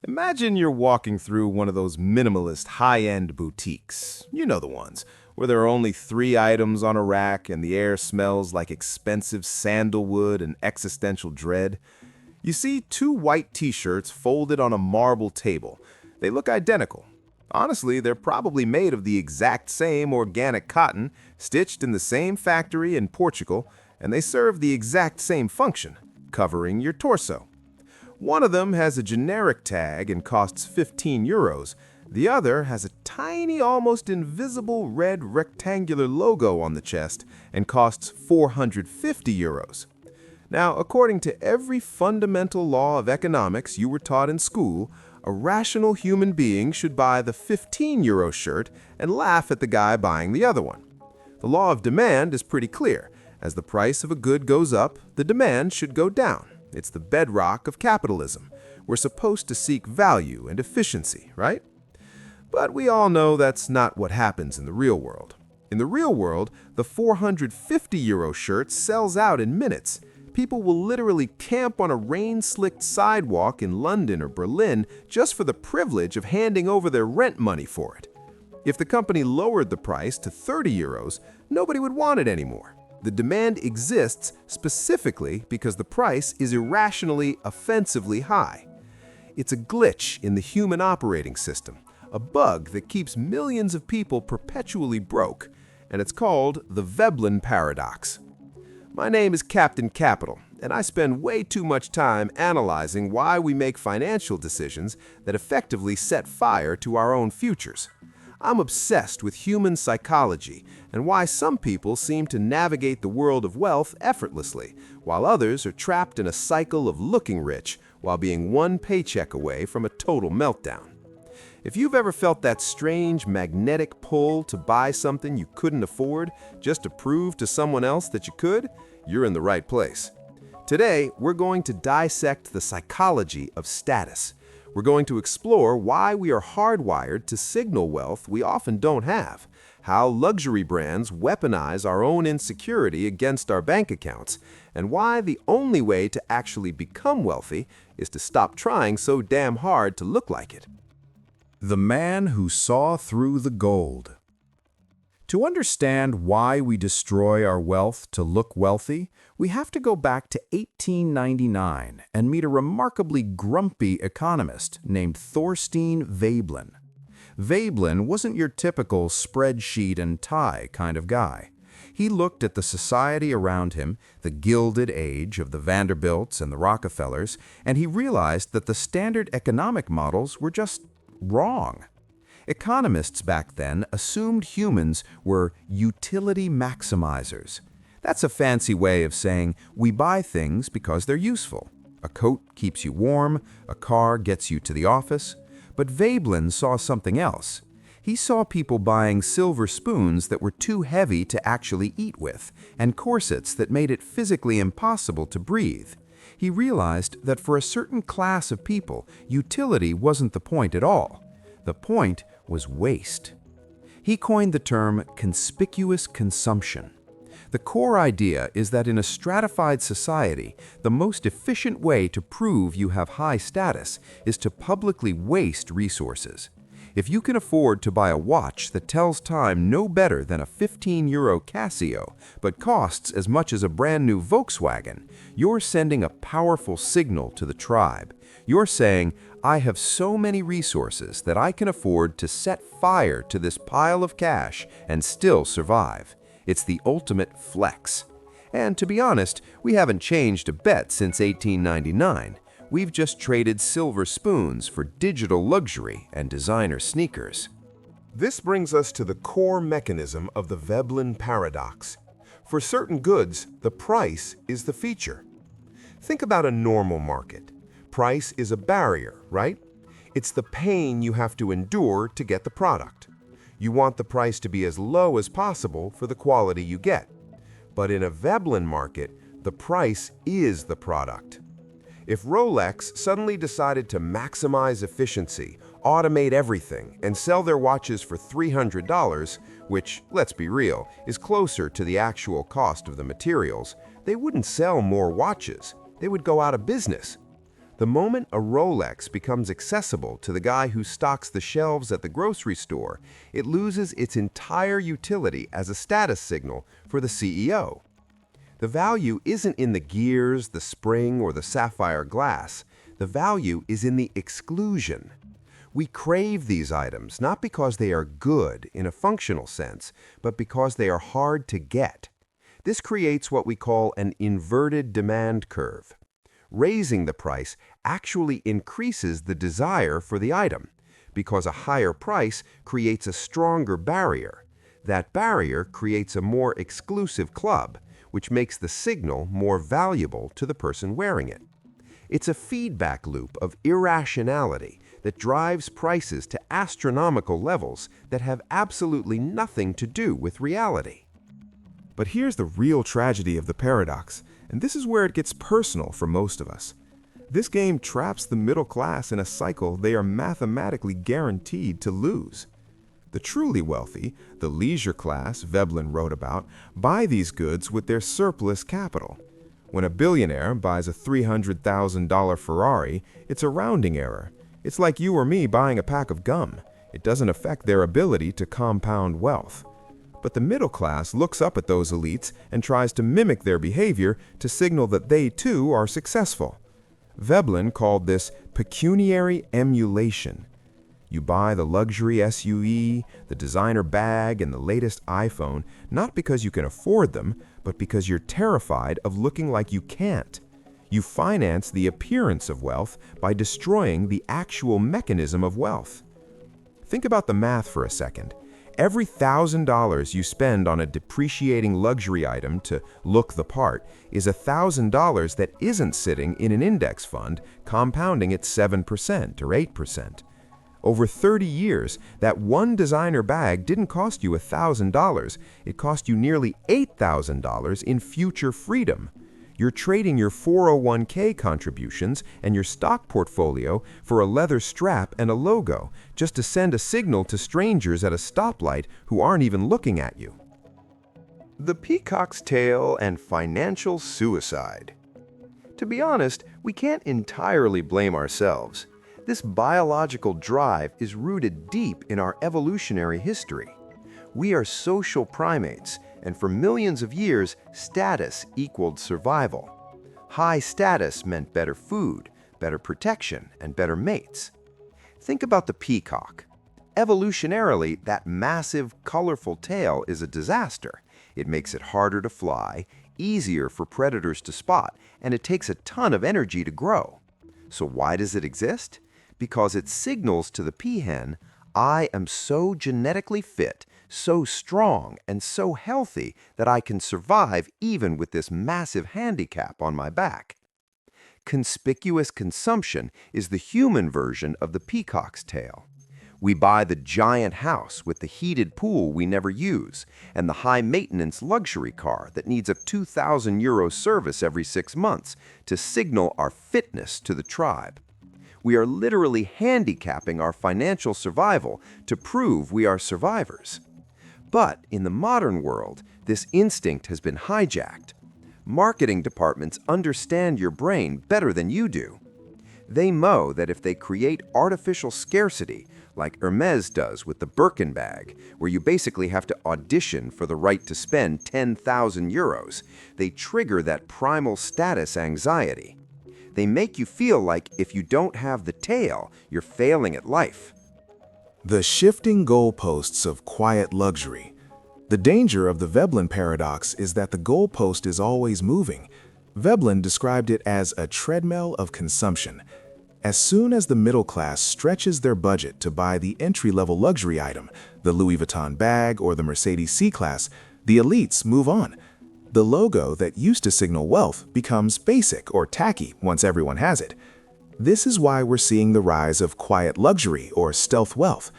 Imagine you're walking through one of those minimalist high-end boutiques. You know the ones, where there are only three items on a rack and the air smells like expensive sandalwood and existential dread. You see two white t-shirts folded on a marble table. They look identical. Honestly, they're probably made of the exact same organic cotton, stitched in the same factory in Portugal, and they serve the exact same function, covering your torso. One of them has a generic tag and costs 15 euros. The other has a tiny, almost invisible red rectangular logo on the chest and costs 450 euros. Now, according to every fundamental law of economics you were taught in school, a rational human being should buy the 15 euro shirt and laugh at the guy buying the other one. The law of demand is pretty clear. As the price of a good goes up, the demand should go down. It's the bedrock of capitalism. We're supposed to seek value and efficiency, right? But we all know that's not what happens in the real world. In the real world, the 450 euro shirt sells out in minutes. People will literally camp on a rain-slicked sidewalk in London or Berlin just for the privilege of handing over their rent money for it. If the company lowered the price to 30 euros, nobody would want it anymore. The demand exists specifically because the price is irrationally, offensively high. It's a glitch in the human operating system, a bug that keeps millions of people perpetually broke, and it's called the Veblen paradox. My name is Captain Capital, and I spend way too much time analyzing why we make financial decisions that effectively set fire to our own futures. I'm obsessed with human psychology and why some people seem to navigate the world of wealth effortlessly, while others are trapped in a cycle of looking rich while being one paycheck away from a total meltdown. If you've ever felt that strange magnetic pull to buy something you couldn't afford just to prove to someone else that you could, you're in the right place. Today, we're going to dissect the psychology of status. We're going to explore why we are hardwired to signal wealth we often don't have, how luxury brands weaponize our own insecurity against our bank accounts, and why the only way to actually become wealthy is to stop trying so damn hard to look like it. The man who saw through the gold. To understand why we destroy our wealth to look wealthy, we have to go back to 1899 and meet a remarkably grumpy economist named Thorstein Veblen. Veblen wasn't your typical spreadsheet and tie kind of guy. He looked at the society around him, the Gilded Age of the Vanderbilts and the Rockefellers, and he realized that the standard economic models were just wrong. Economists back then assumed humans were utility maximizers. That's a fancy way of saying we buy things because they're useful. A coat keeps you warm, a car gets you to the office. But Veblen saw something else. He saw people buying silver spoons that were too heavy to actually eat with, and corsets that made it physically impossible to breathe. He realized that for a certain class of people, utility wasn't the point at all. The point was waste. He coined the term conspicuous consumption. The core idea is that in a stratified society, the most efficient way to prove you have high status is to publicly waste resources. If you can afford to buy a watch that tells time no better than a 15 euro Casio, but costs as much as a brand new Volkswagen, you're sending a powerful signal to the tribe. You're saying, I have so many resources that I can afford to set fire to this pile of cash and still survive. It's the ultimate flex. And to be honest, we haven't changed a bit since 1899. We've just traded silver spoons for digital luxury and designer sneakers. This brings us to the core mechanism of the Veblen paradox. For certain goods, the price is the feature. Think about a normal market. Price is a barrier, right? It's the pain you have to endure to get the product. You want the price to be as low as possible for the quality you get. But in a Veblen market, the price is the product. If Rolex suddenly decided to maximize efficiency, automate everything, and sell their watches for $300, which, let's be real, is closer to the actual cost of the materials, they wouldn't sell more watches. They would go out of business. The moment a Rolex becomes accessible to the guy who stocks the shelves at the grocery store, it loses its entire utility as a status signal for the CEO. The value isn't in the gears, the spring, or the sapphire glass. The value is in the exclusion. We crave these items not because they are good in a functional sense, but because they are hard to get. This creates what we call an inverted demand curve. Raising the price actually increases the desire for the item, because a higher price creates a stronger barrier. That barrier creates a more exclusive club, which makes the signal more valuable to the person wearing it. It's a feedback loop of irrationality that drives prices to astronomical levels that have absolutely nothing to do with reality. But here's the real tragedy of the paradox, and this is where it gets personal for most of us. This game traps the middle class in a cycle they are mathematically guaranteed to lose. The truly wealthy, the leisure class Veblen wrote about, buy these goods with their surplus capital. When a billionaire buys a $300,000 Ferrari, it's a rounding error. It's like you or me buying a pack of gum. It doesn't affect their ability to compound wealth. But the middle class looks up at those elites and tries to mimic their behavior to signal that they too are successful. Veblen called this pecuniary emulation. You buy the luxury SUV, the designer bag, and the latest iPhone, not because you can afford them, but because you're terrified of looking like you can't. You finance the appearance of wealth by destroying the actual mechanism of wealth. Think about the math for a second. Every $1,000 you spend on a depreciating luxury item to look the part is $1,000 that isn't sitting in an index fund compounding at 7% or 8%. Over 30 years, that one designer bag didn't cost you $1,000. It cost you nearly $8,000 in future freedom. You're trading your 401k contributions and your stock portfolio for a leather strap and a logo just to send a signal to strangers at a stoplight who aren't even looking at you. The peacock's tail and financial suicide. To be honest, we can't entirely blame ourselves. This biological drive is rooted deep in our evolutionary history. We are social primates, and for millions of years, status equaled survival. High status meant better food, better protection, and better mates. Think about the peacock. Evolutionarily, that massive, colorful tail is a disaster. It makes it harder to fly, easier for predators to spot, and it takes a ton of energy to grow. So why does it exist? Because it signals to the peahen, I am so genetically fit, so strong, and so healthy that I can survive even with this massive handicap on my back. Conspicuous consumption is the human version of the peacock's tail. We buy the giant house with the heated pool we never use, and the high-maintenance luxury car that needs a €2,000 service every 6 months to signal our fitness to the tribe. We are literally handicapping our financial survival to prove we are survivors. But in the modern world, this instinct has been hijacked. Marketing departments understand your brain better than you do. They know that if they create artificial scarcity, like Hermes does with the Birkin bag, where you basically have to audition for the right to spend €10,000, they trigger that primal status anxiety. They make you feel like if you don't have the tail, you're failing at life. The shifting goalposts of quiet luxury. The danger of the Veblen paradox is that the goalpost is always moving. Veblen described it as a treadmill of consumption. As soon as the middle class stretches their budget to buy the entry-level luxury item, the Louis Vuitton bag or the Mercedes C-Class, the elites move on. The logo that used to signal wealth becomes basic or tacky once everyone has it. This is why we're seeing the rise of quiet luxury or stealth wealth.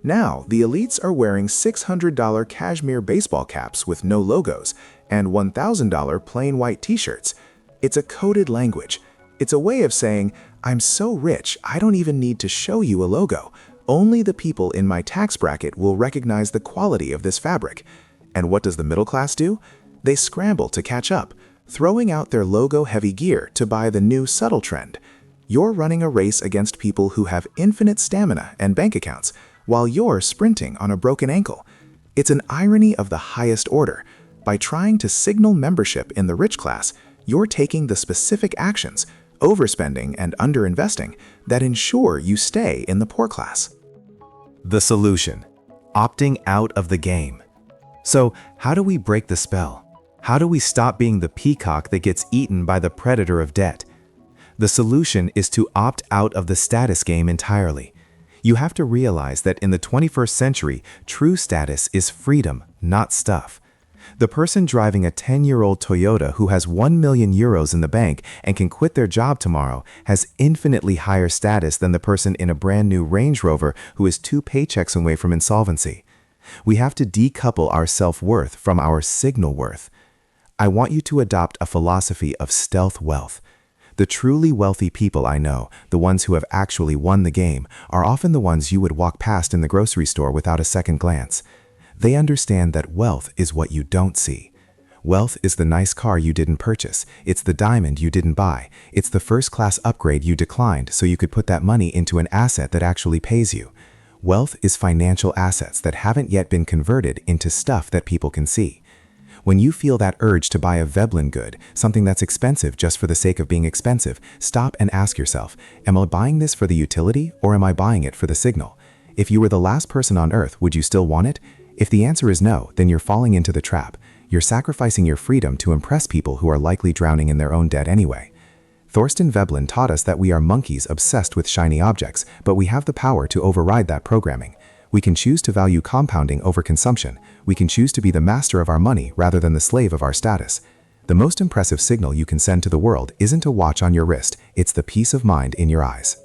Now, the elites are wearing $600 cashmere baseball caps with no logos and $1,000 plain white t-shirts. It's a coded language. It's a way of saying, I'm so rich, I don't even need to show you a logo. Only the people in my tax bracket will recognize the quality of this fabric. And what does the middle class do? They scramble to catch up, throwing out their logo-heavy gear to buy the new subtle trend. You're running a race against people who have infinite stamina and bank accounts, while you're sprinting on a broken ankle. It's an irony of the highest order. By trying to signal membership in the rich class, you're taking the specific actions, overspending and underinvesting, that ensure you stay in the poor class. The solution: opting out of the game. So, how do we break the spell? How do we stop being the peacock that gets eaten by the predator of debt? The solution is to opt out of the status game entirely. You have to realize that in the 21st century, true status is freedom, not stuff. The person driving a 10-year-old Toyota who has 1 million euros in the bank and can quit their job tomorrow has infinitely higher status than the person in a brand new Range Rover who is 2 paychecks away from insolvency. We have to decouple our self-worth from our signal worth. I want you to adopt a philosophy of stealth wealth. The truly wealthy people I know, the ones who have actually won the game, are often the ones you would walk past in the grocery store without a second glance. They understand that wealth is what you don't see. Wealth is the nice car you didn't purchase. It's the diamond you didn't buy. It's the first-class upgrade you declined so you could put that money into an asset that actually pays you. Wealth is financial assets that haven't yet been converted into stuff that people can see. When you feel that urge to buy a Veblen good, something that's expensive just for the sake of being expensive, stop and ask yourself, am I buying this for the utility or am I buying it for the signal? If you were the last person on earth, would you still want it? If the answer is no, then you're falling into the trap. You're sacrificing your freedom to impress people who are likely drowning in their own debt anyway. Thorsten Veblen taught us that we are monkeys obsessed with shiny objects, but we have the power to override that programming. We can choose to value compounding over consumption. We can choose to be the master of our money rather than the slave of our status. The most impressive signal you can send to the world isn't a watch on your wrist, it's the peace of mind in your eyes.